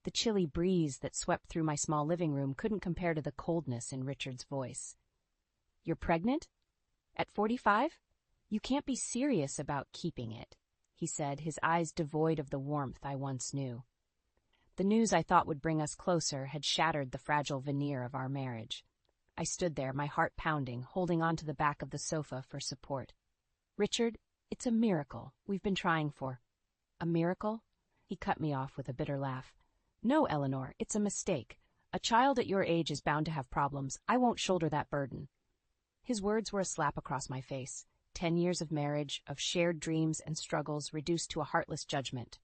The chilly breeze that swept through my small living room couldn't compare to the coldness in Richard's voice. "You're pregnant? At 45? You can't be serious about keeping it," he said, his eyes devoid of the warmth I once knew. The news I thought would bring us closer had shattered the fragile veneer of our marriage. I stood there, my heart pounding, holding onto the back of the sofa for support. "Richard, it's a miracle we've been trying for." "A miracle?" He cut me off with a bitter laugh. "No, Eleanor, it's a mistake. A child at your age is bound to have problems. I won't shoulder that burden." His words were a slap across my face. 10 years of marriage, of shared dreams and struggles reduced to a heartless judgment.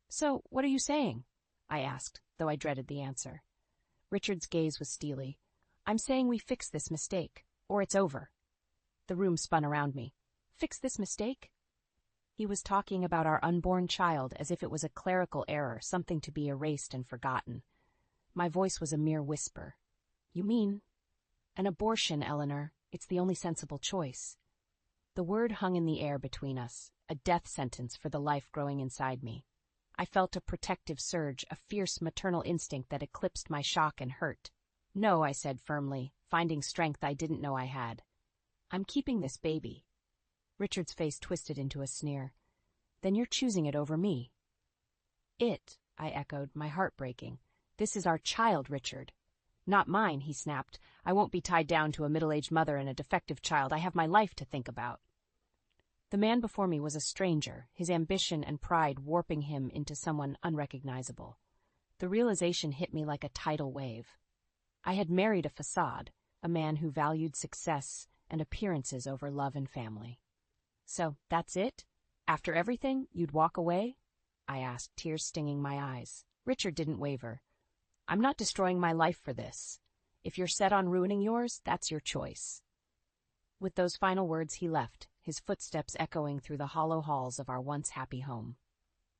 "So, what are you saying?" I asked, though I dreaded the answer. Richard's gaze was steely. "I'm saying we fix this mistake, or it's over." The room spun around me. Fix this mistake? He was talking about our unborn child as if it was a clerical error, something to be erased and forgotten. My voice was a mere whisper. "You mean an abortion, Eleanor? It's the only sensible choice." The word hung in the air between us, a death sentence for the life growing inside me. I felt a protective surge, a fierce maternal instinct that eclipsed my shock and hurt. "No," I said firmly, finding strength I didn't know I had. "I'm keeping this baby." Richard's face twisted into a sneer. "Then you're choosing it over me." "It," I echoed, my heart breaking. "This is our child, Richard." "Not mine," he snapped. "I won't be tied down to a middle-aged mother and a defective child. I have my life to think about." The man before me was a stranger, his ambition and pride warping him into someone unrecognizable. The realization hit me like a tidal wave. I had married a facade, a man who valued success and appearances over love and family. "So, that's it? After everything, you'd walk away?" I asked, tears stinging my eyes. Richard didn't waver. "I'm not destroying my life for this. If you're set on ruining yours, that's your choice." With those final words he left, his footsteps echoing through the hollow halls of our once happy home.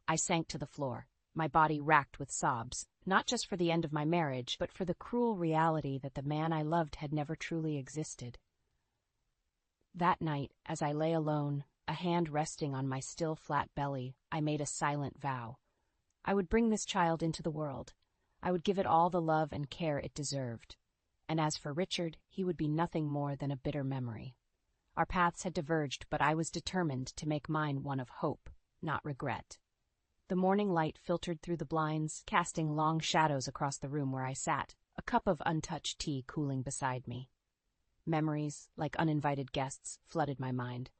I sank to the floor, my body racked with sobs, not just for the end of my marriage, but for the cruel reality that the man I loved had never truly existed. That night, as I lay alone, a hand resting on my still flat belly, I made a silent vow. I would bring this child into the world. I would give it all the love and care it deserved. And as for Richard, he would be nothing more than a bitter memory. Our paths had diverged, but I was determined to make mine one of hope, not regret. The morning light filtered through the blinds, casting long shadows across the room where I sat, a cup of untouched tea cooling beside me. Memories, like uninvited guests, flooded my mind.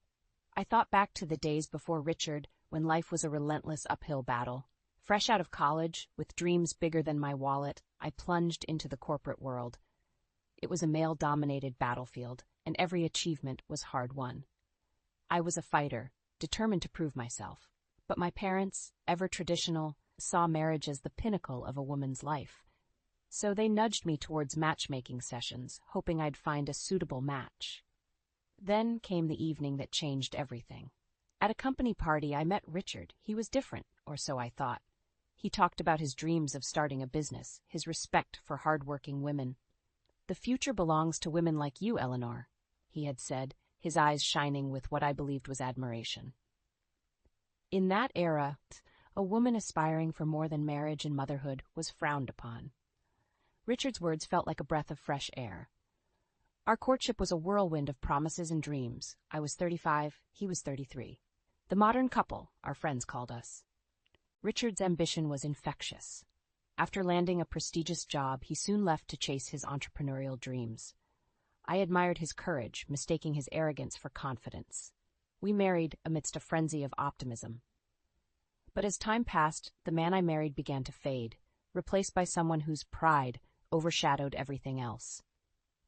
I thought back to the days before Richard, when life was a relentless uphill battle. Fresh out of college, with dreams bigger than my wallet, I plunged into the corporate world. It was a male-dominated battlefield, and every achievement was hard-won. I was a fighter, determined to prove myself. But my parents, ever traditional, saw marriage as the pinnacle of a woman's life. So they nudged me towards matchmaking sessions, hoping I'd find a suitable match. Then came the evening that changed everything. At a company party, I met Richard. He was different, or so I thought. He talked about his dreams of starting a business, his respect for hard-working women. "The future belongs to women like you, Eleanor," he had said, his eyes shining with what I believed was admiration. In that era, a woman aspiring for more than marriage and motherhood was frowned upon. Richard's words felt like a breath of fresh air. Our courtship was a whirlwind of promises and dreams. I was 35, he was 33. The modern couple, our friends called us. Richard's ambition was infectious. After landing a prestigious job, he soon left to chase his entrepreneurial dreams. I admired his courage, mistaking his arrogance for confidence. We married amidst a frenzy of optimism. But as time passed, the man I married began to fade, replaced by someone whose pride overshadowed everything else.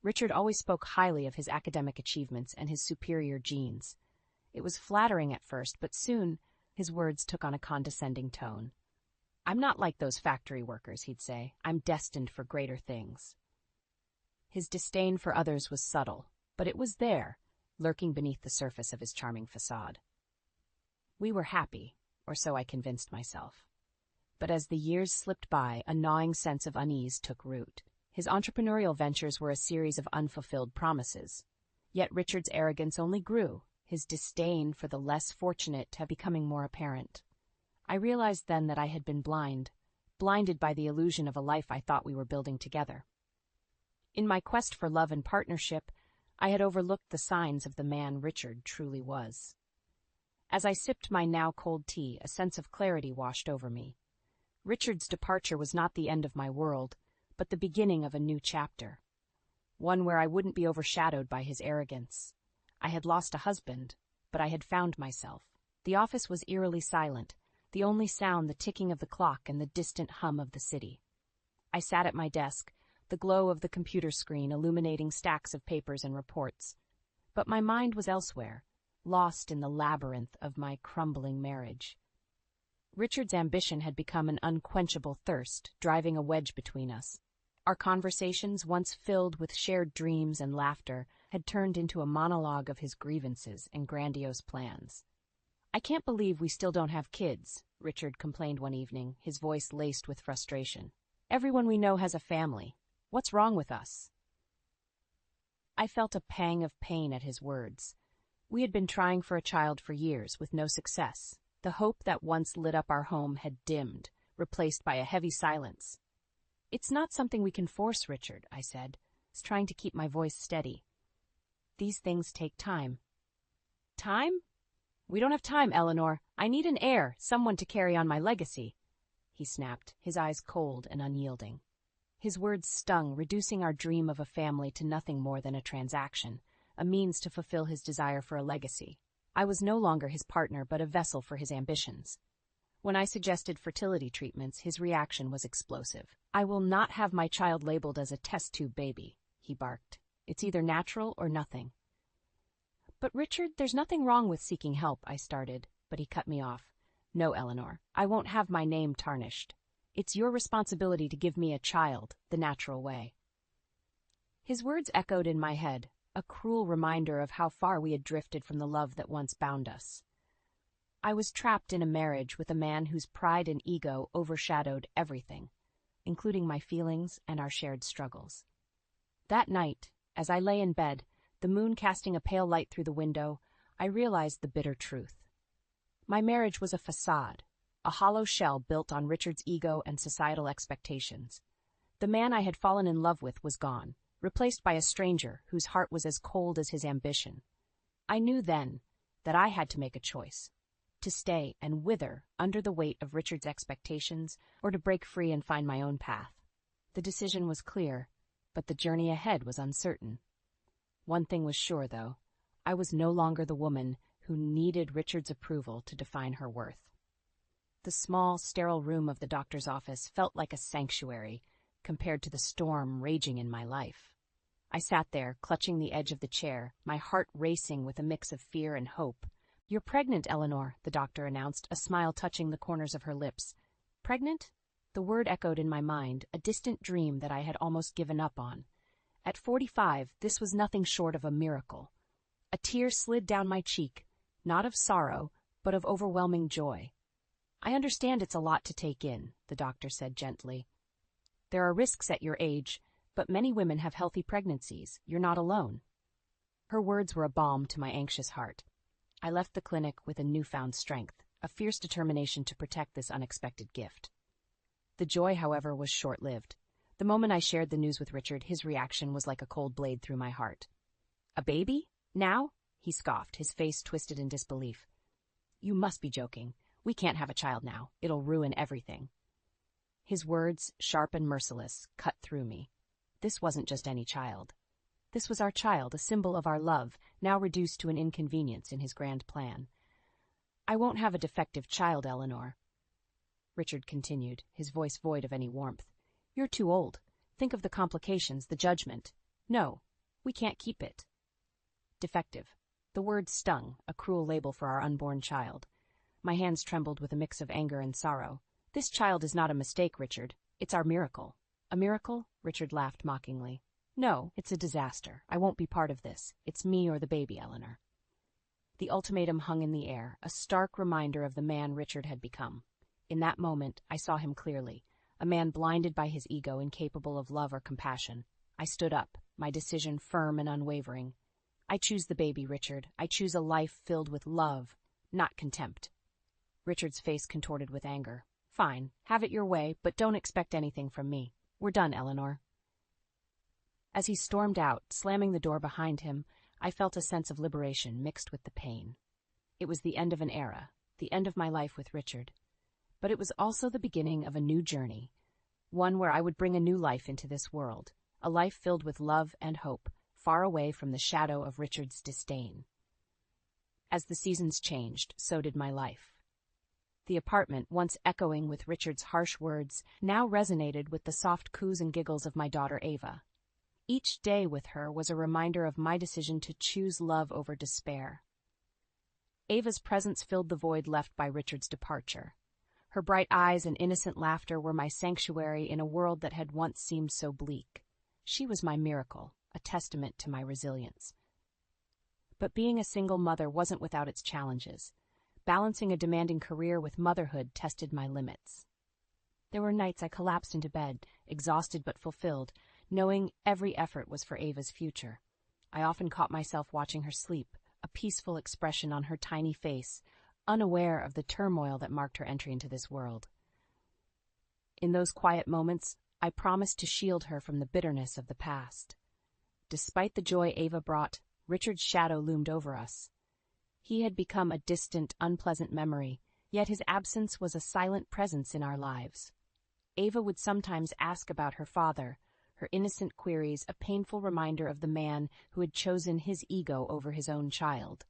Richard always spoke highly of his academic achievements and his superior genes. It was flattering at first, but soon his words took on a condescending tone. "I'm not like those factory workers," he'd say. "I'm destined for greater things." His disdain for others was subtle, but it was there, lurking beneath the surface of his charming facade. We were happy, or so I convinced myself. But as the years slipped by, a gnawing sense of unease took root. His entrepreneurial ventures were a series of unfulfilled promises. Yet Richard's arrogance only grew, his disdain for the less fortunate becoming more apparent. I realized then that I had been blind, blinded by the illusion of a life I thought we were building together. In my quest for love and partnership, I had overlooked the signs of the man Richard truly was. As I sipped my now cold tea, a sense of clarity washed over me. Richard's departure was not the end of my world, but the beginning of a new chapter. One where I wouldn't be overshadowed by his arrogance. I had lost a husband, but I had found myself. The office was eerily silent, the only sound the ticking of the clock and the distant hum of the city. I sat at my desk, the glow of the computer screen illuminating stacks of papers and reports. But my mind was elsewhere, lost in the labyrinth of my crumbling marriage. Richard's ambition had become an unquenchable thirst, driving a wedge between us. Our conversations, once filled with shared dreams and laughter, had turned into a monologue of his grievances and grandiose plans. "I can't believe we still don't have kids," Richard complained one evening, his voice laced with frustration. "Everyone we know has a family. What's wrong with us?" I felt a pang of pain at his words. We had been trying for a child for years, with no success. The hope that once lit up our home had dimmed, replaced by a heavy silence. "It's not something we can force, Richard," I said, trying to keep my voice steady. "These things take time." "Time? We don't have time, Eleanor. I need an heir, someone to carry on my legacy," he snapped, his eyes cold and unyielding. His words stung, reducing our dream of a family to nothing more than a transaction, a means to fulfill his desire for a legacy. I was no longer his partner, but a vessel for his ambitions. When I suggested fertility treatments, his reaction was explosive. "I will not have my child labeled as a test tube baby," he barked. "It's either natural or nothing." "But Richard, there's nothing wrong with seeking help," I started, but he cut me off. "No, Eleanor, I won't have my name tarnished. It's your responsibility to give me a child the natural way." His words echoed in my head, a cruel reminder of how far we had drifted from the love that once bound us. I was trapped in a marriage with a man whose pride and ego overshadowed everything, including my feelings and our shared struggles. That night, as I lay in bed, the moon casting a pale light through the window, I realized the bitter truth. My marriage was a facade, a hollow shell built on Richard's ego and societal expectations. The man I had fallen in love with was gone, replaced by a stranger whose heart was as cold as his ambition. I knew then that I had to make a choice, to stay and wither under the weight of Richard's expectations or to break free and find my own path. The decision was clear, but the journey ahead was uncertain. One thing was sure, though. I was no longer the woman who needed Richard's approval to define her worth. The small, sterile room of the doctor's office felt like a sanctuary compared to the storm raging in my life. I sat there, clutching the edge of the chair, my heart racing with a mix of fear and hope. "You're pregnant, Eleanor," the doctor announced, a smile touching the corners of her lips. "Pregnant?" The word echoed in my mind, a distant dream that I had almost given up on. At 45, this was nothing short of a miracle. A tear slid down my cheek, not of sorrow, but of overwhelming joy. "I understand it's a lot to take in," the doctor said gently. "There are risks at your age, but many women have healthy pregnancies. You're not alone." Her words were a balm to my anxious heart. I left the clinic with a newfound strength, a fierce determination to protect this unexpected gift. The joy, however, was short-lived. The moment I shared the news with Richard, his reaction was like a cold blade through my heart. "A baby? Now?" he scoffed, his face twisted in disbelief. "You must be joking. We can't have a child now. It'll ruin everything." His words, sharp and merciless, cut through me. This wasn't just any child. This was our child, a symbol of our love, now reduced to an inconvenience in his grand plan. "I won't have a defective child, Eleanor," Richard continued, his voice void of any warmth. "You're too old. Think of the complications, the judgment. No, we can't keep it." Defective. The word stung, a cruel label for our unborn child. My hands trembled with a mix of anger and sorrow. "This child is not a mistake, Richard. It's our miracle." "A miracle?" Richard laughed mockingly. "No, it's a disaster. I won't be part of this. It's me or the baby, Eleanor." The ultimatum hung in the air, a stark reminder of the man Richard had become. In that moment, I saw him clearly, a man blinded by his ego, incapable of love or compassion. I stood up, my decision firm and unwavering. "I choose the baby, Richard. I choose a life filled with love, not contempt." Richard's face contorted with anger. Fine, have it your way, but don't expect anything from me. We're done, Eleanor. As he stormed out, slamming the door behind him, I felt a sense of liberation mixed with the pain. It was the end of an era, the end of my life with Richard. But it was also the beginning of a new journey, one where I would bring a new life into this world, a life filled with love and hope, far away from the shadow of Richard's disdain. As the seasons changed, so did my life. The apartment, once echoing with Richard's harsh words, now resonated with the soft coos and giggles of my daughter Ava. Each day with her was a reminder of my decision to choose love over despair. Ava's presence filled the void left by Richard's departure. Her bright eyes and innocent laughter were my sanctuary in a world that had once seemed so bleak. She was my miracle, a testament to my resilience. But being a single mother wasn't without its challenges. Balancing a demanding career with motherhood tested my limits. There were nights I collapsed into bed, exhausted but fulfilled, knowing every effort was for Ava's future. I often caught myself watching her sleep, a peaceful expression on her tiny face, unaware of the turmoil that marked her entry into this world. In those quiet moments, I promised to shield her from the bitterness of the past. Despite the joy Ava brought, Richard's shadow loomed over us. He had become a distant, unpleasant memory, yet his absence was a silent presence in our lives. Ava would sometimes ask about her father, her innocent queries a painful reminder of the man who had chosen his ego over his own child.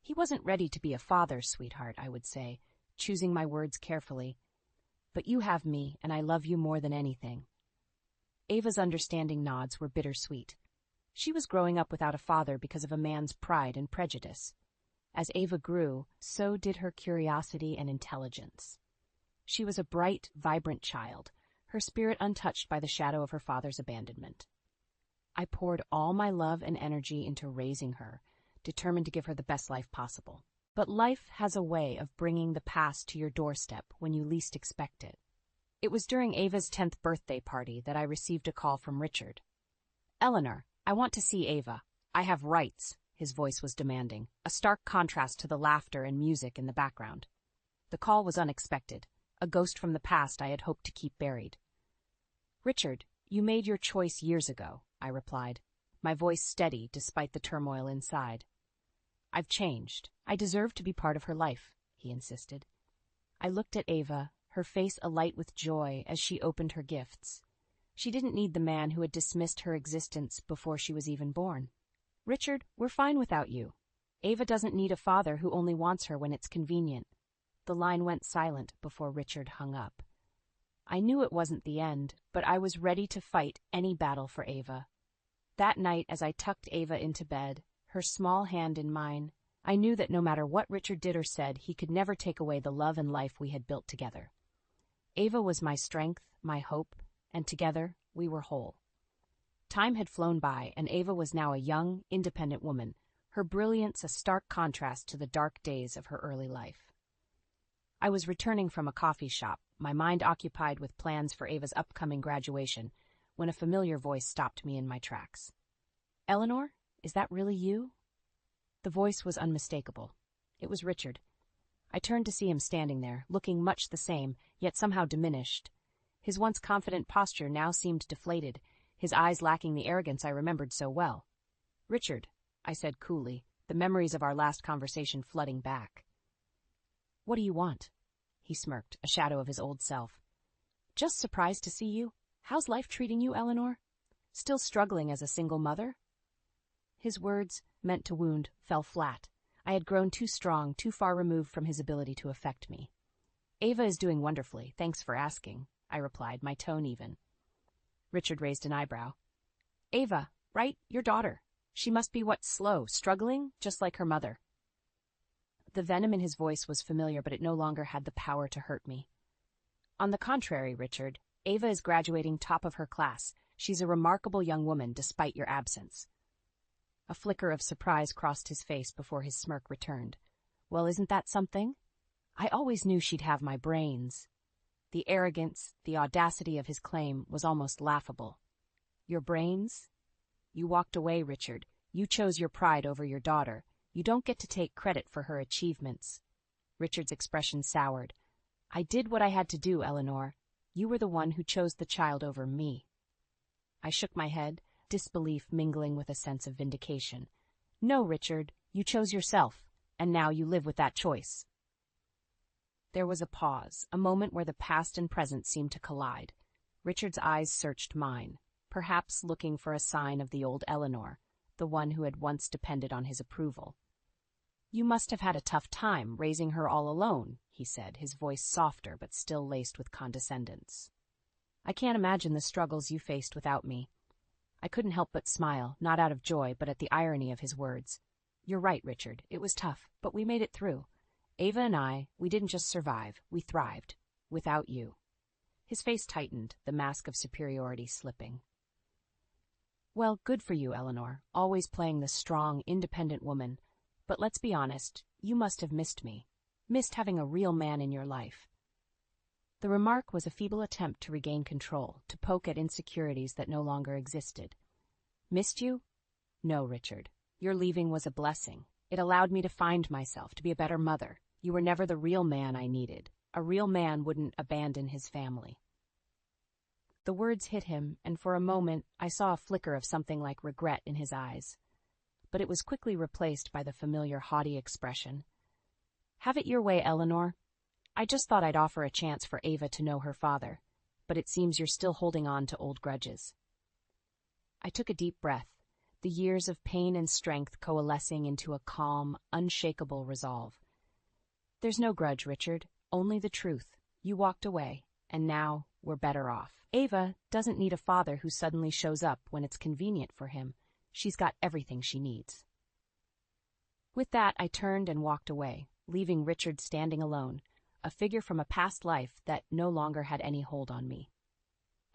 He wasn't ready to be a father, sweetheart, I would say, choosing my words carefully. But you have me, and I love you more than anything. Ava's understanding nods were bittersweet. She was growing up without a father because of a man's pride and prejudice. As Ava grew, so did her curiosity and intelligence. She was a bright, vibrant child, her spirit untouched by the shadow of her father's abandonment. I poured all my love and energy into raising her, determined to give her the best life possible. But life has a way of bringing the past to your doorstep when you least expect it. It was during Ava's 10th birthday party that I received a call from Richard. "Eleanor, I want to see Ava. I have rights," his voice was demanding, a stark contrast to the laughter and music in the background. The call was unexpected, a ghost from the past I had hoped to keep buried. "Richard, you made your choice years ago," I replied, my voice steady despite the turmoil inside. "I've changed. I deserve to be part of her life," he insisted. I looked at Ava, her face alight with joy as she opened her gifts. She didn't need the man who had dismissed her existence before she was even born. "Richard, we're fine without you. Ava doesn't need a father who only wants her when it's convenient." The line went silent before Richard hung up. I knew it wasn't the end, but I was ready to fight any battle for Ava. That night, as I tucked Ava into bed, her small hand in mine, I knew that no matter what Richard did or said, he could never take away the love and life we had built together. Ava was my strength, my hope, and together we were whole. Time had flown by, and Ava was now a young, independent woman, her brilliance a stark contrast to the dark days of her early life. I was returning from a coffee shop, my mind occupied with plans for Ava's upcoming graduation, when a familiar voice stopped me in my tracks. "Eleanor, is that really you?" The voice was unmistakable. It was Richard. I turned to see him standing there, looking much the same, yet somehow diminished. His once confident posture now seemed deflated, his eyes lacking the arrogance I remembered so well. "Richard," I said coolly, the memories of our last conversation flooding back. "What do you want?" He smirked, a shadow of his old self. "Just surprised to see you. How's life treating you, Eleanor? Still struggling as a single mother?" His words, meant to wound, fell flat. I had grown too strong, too far removed from his ability to affect me. "Ava is doing wonderfully, thanks for asking," I replied, my tone even. Richard raised an eyebrow. "Ava, right? Your daughter. She must be slow, struggling, just like her mother." The venom in his voice was familiar, but it no longer had the power to hurt me. "On the contrary, Richard, Ava is graduating top of her class. She's a remarkable young woman, despite your absence." A flicker of surprise crossed his face before his smirk returned. "Well, isn't that something? I always knew she'd have my brains." The arrogance, the audacity of his claim was almost laughable. "Your brains? You walked away, Richard. You chose your pride over your daughter. You don't get to take credit for her achievements." Richard's expression soured. I did what I had to do, Eleanor. You were the one who chose the child over me. I shook my head, disbelief mingling with a sense of vindication. No, Richard, you chose yourself, and now you live with that choice. There was a pause, a moment where the past and present seemed to collide. Richard's eyes searched mine, perhaps looking for a sign of the old Eleanor, the one who had once depended on his approval. You must have had a tough time raising her all alone, he said, his voice softer but still laced with condescendence. I can't imagine the struggles you faced without me. I couldn't help but smile, not out of joy, but at the irony of his words. You're right, Richard. It was tough, but we made it through. Ava and I, we didn't just survive, we thrived. Without you. His face tightened, the mask of superiority slipping. Well, good for you, Eleanor, always playing the strong, independent woman. But let's be honest, you must have missed me. Missed having a real man in your life. The remark was a feeble attempt to regain control, to poke at insecurities that no longer existed. Missed you? No, Richard. Your leaving was a blessing. It allowed me to find myself, to be a better mother. You were never the real man I needed. A real man wouldn't abandon his family. The words hit him, and for a moment I saw a flicker of something like regret in his eyes. But it was quickly replaced by the familiar haughty expression. Have it your way, Eleanor. I just thought I'd offer a chance for Ava to know her father, but it seems you're still holding on to old grudges. I took a deep breath, the years of pain and strength coalescing into a calm, unshakable resolve. There's no grudge, Richard, only the truth. You walked away, and now we're better off. Ava doesn't need a father who suddenly shows up when it's convenient for him. She's got everything she needs. With that, I turned and walked away, leaving Richard standing alone, a figure from a past life that no longer had any hold on me.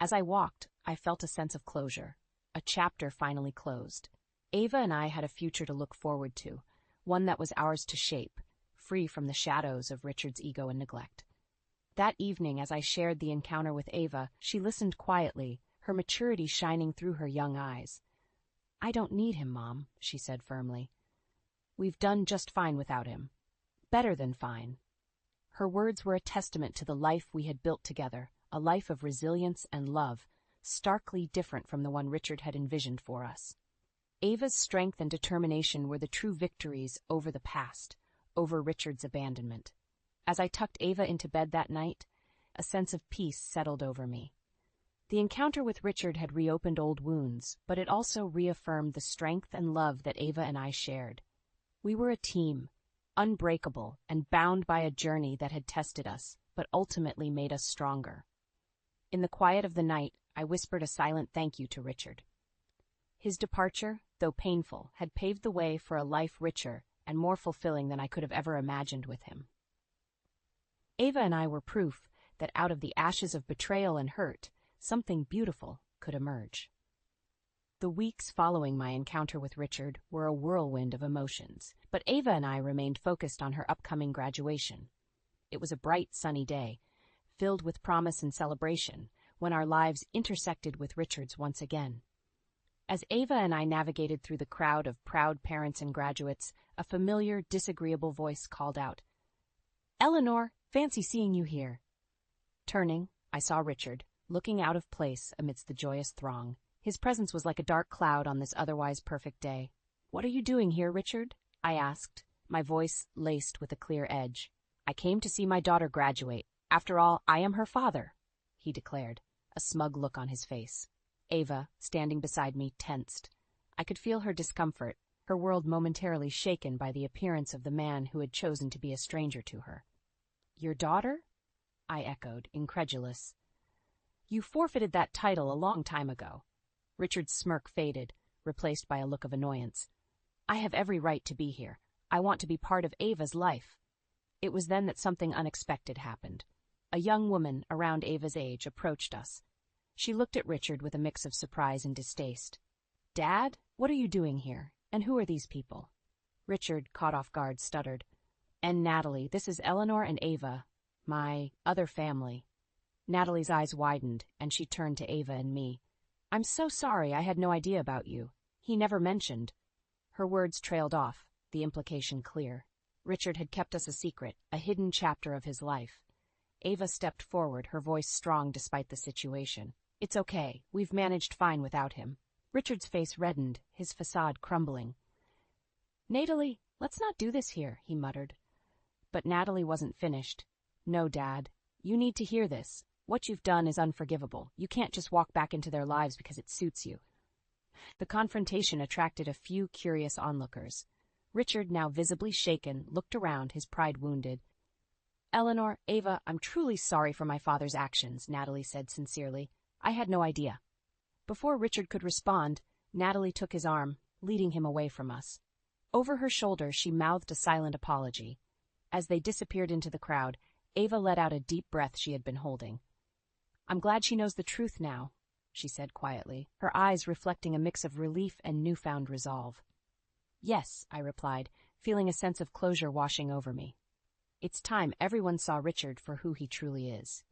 As I walked, I felt a sense of closure. A chapter finally closed. Ava and I had a future to look forward to, one that was ours to shape, free from the shadows of Richard's ego and neglect. That evening, as I shared the encounter with Ava, she listened quietly, her maturity shining through her young eyes. I don't need him, Mom, she said firmly. We've done just fine without him. Better than fine. Her words were a testament to the life we had built together, a life of resilience and love, starkly different from the one Richard had envisioned for us. Ava's strength and determination were the true victories over the past, over Richard's abandonment. As I tucked Ava into bed that night, a sense of peace settled over me. The encounter with Richard had reopened old wounds, but it also reaffirmed the strength and love that Ava and I shared. We were a team, unbreakable and bound by a journey that had tested us, but ultimately made us stronger. In the quiet of the night, I whispered a silent thank you to Richard. His departure, though painful, had paved the way for a life richer and more fulfilling than I could have ever imagined with him. Ava and I were proof that out of the ashes of betrayal and hurt, something beautiful could emerge. The weeks following my encounter with Richard were a whirlwind of emotions, but Ava and I remained focused on her upcoming graduation. It was a bright, sunny day, filled with promise and celebration, when our lives intersected with Richard's once again. As Ava and I navigated through the crowd of proud parents and graduates, a familiar, disagreeable voice called out, "Eleanor, fancy seeing you here." Turning, I saw Richard, looking out of place amidst the joyous throng. His presence was like a dark cloud on this otherwise perfect day. "What are you doing here, Richard?" I asked, my voice laced with a clear edge. "I came to see my daughter graduate. After all, I am her father," he declared, a smug look on his face. Ava, standing beside me, tensed. I could feel her discomfort, her world momentarily shaken by the appearance of the man who had chosen to be a stranger to her. "Your daughter?" I echoed, incredulous. "You forfeited that title a long time ago." Richard's smirk faded, replaced by a look of annoyance. "I have every right to be here. I want to be part of Ava's life." It was then that something unexpected happened. A young woman, around Ava's age, approached us. She looked at Richard with a mix of surprise and distaste. "Dad, what are you doing here? And who are these people?" Richard, caught off guard, stuttered. "And Natalie, this is Eleanor and Ava, my other family." Natalie's eyes widened, and she turned to Ava and me. "I'm so sorry, I had no idea about you. He never mentioned." Her words trailed off, the implication clear. Richard had kept us a secret, a hidden chapter of his life. Ava stepped forward, her voice strong despite the situation. It's okay. We've managed fine without him. Richard's face reddened, his facade crumbling. Natalie, let's not do this here, he muttered. But Natalie wasn't finished. No, Dad. You need to hear this. What you've done is unforgivable. You can't just walk back into their lives because it suits you. The confrontation attracted a few curious onlookers. Richard, now visibly shaken, looked around, his pride wounded. Eleanor, Ava, I'm truly sorry for my father's actions, Natalie said sincerely. I had no idea. Before Richard could respond, Natalie took his arm, leading him away from us. Over her shoulder, she mouthed a silent apology. As they disappeared into the crowd, Ava let out a deep breath she had been holding. I'm glad she knows the truth now, she said quietly, her eyes reflecting a mix of relief and newfound resolve. Yes, I replied, feeling a sense of closure washing over me. It's time everyone saw Richard for who he truly is.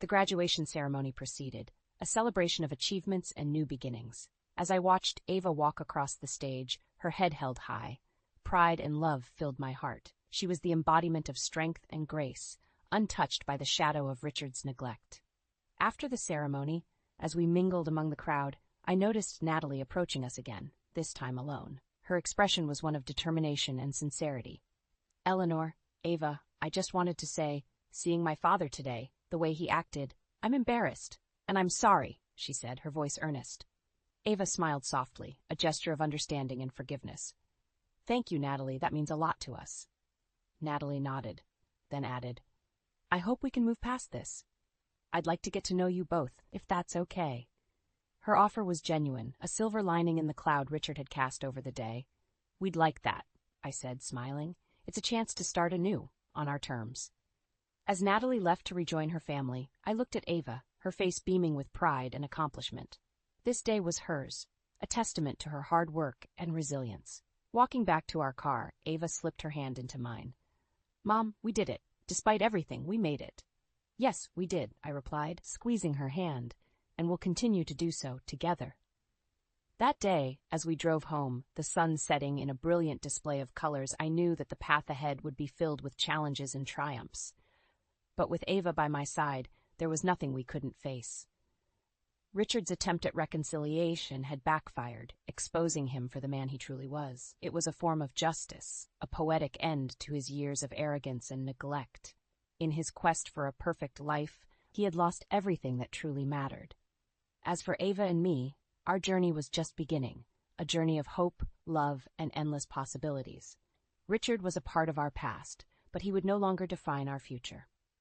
The graduation ceremony proceeded, a celebration of achievements and new beginnings. As I watched Ava walk across the stage, her head held high, pride and love filled my heart. She was the embodiment of strength and grace, untouched by the shadow of Richard's neglect. After the ceremony, as we mingled among the crowd, I noticed Natalie approaching us again, this time alone. Her expression was one of determination and sincerity. Eleanor, Ava, I just wanted to say, seeing my father today, the way he acted, I'm embarrassed, and I'm sorry, she said, her voice earnest. Ava smiled softly, a gesture of understanding and forgiveness. Thank you, Natalie, that means a lot to us. Natalie nodded, then added, I hope we can move past this. I'd like to get to know you both, if that's okay. Her offer was genuine, a silver lining in the cloud Richard had cast over the day. We'd like that, I said, smiling. It's a chance to start anew, on our terms. As Natalie left to rejoin her family, I looked at Ava, her face beaming with pride and accomplishment. This day was hers, a testament to her hard work and resilience. Walking back to our car, Ava slipped her hand into mine. Mom, we did it. Despite everything, we made it. Yes, we did, I replied, squeezing her hand, and we'll continue to do so together. That day, as we drove home, the sun setting in a brilliant display of colors, I knew that the path ahead would be filled with challenges and triumphs. But with Ava by my side, there was nothing we couldn't face. Richard's attempt at reconciliation had backfired, exposing him for the man he truly was. It was a form of justice, a poetic end to his years of arrogance and neglect. In his quest for a perfect life, he had lost everything that truly mattered. As for Ava and me, our journey was just beginning, a journey of hope, love, and endless possibilities. Richard was a part of our past, but he would no longer define our future.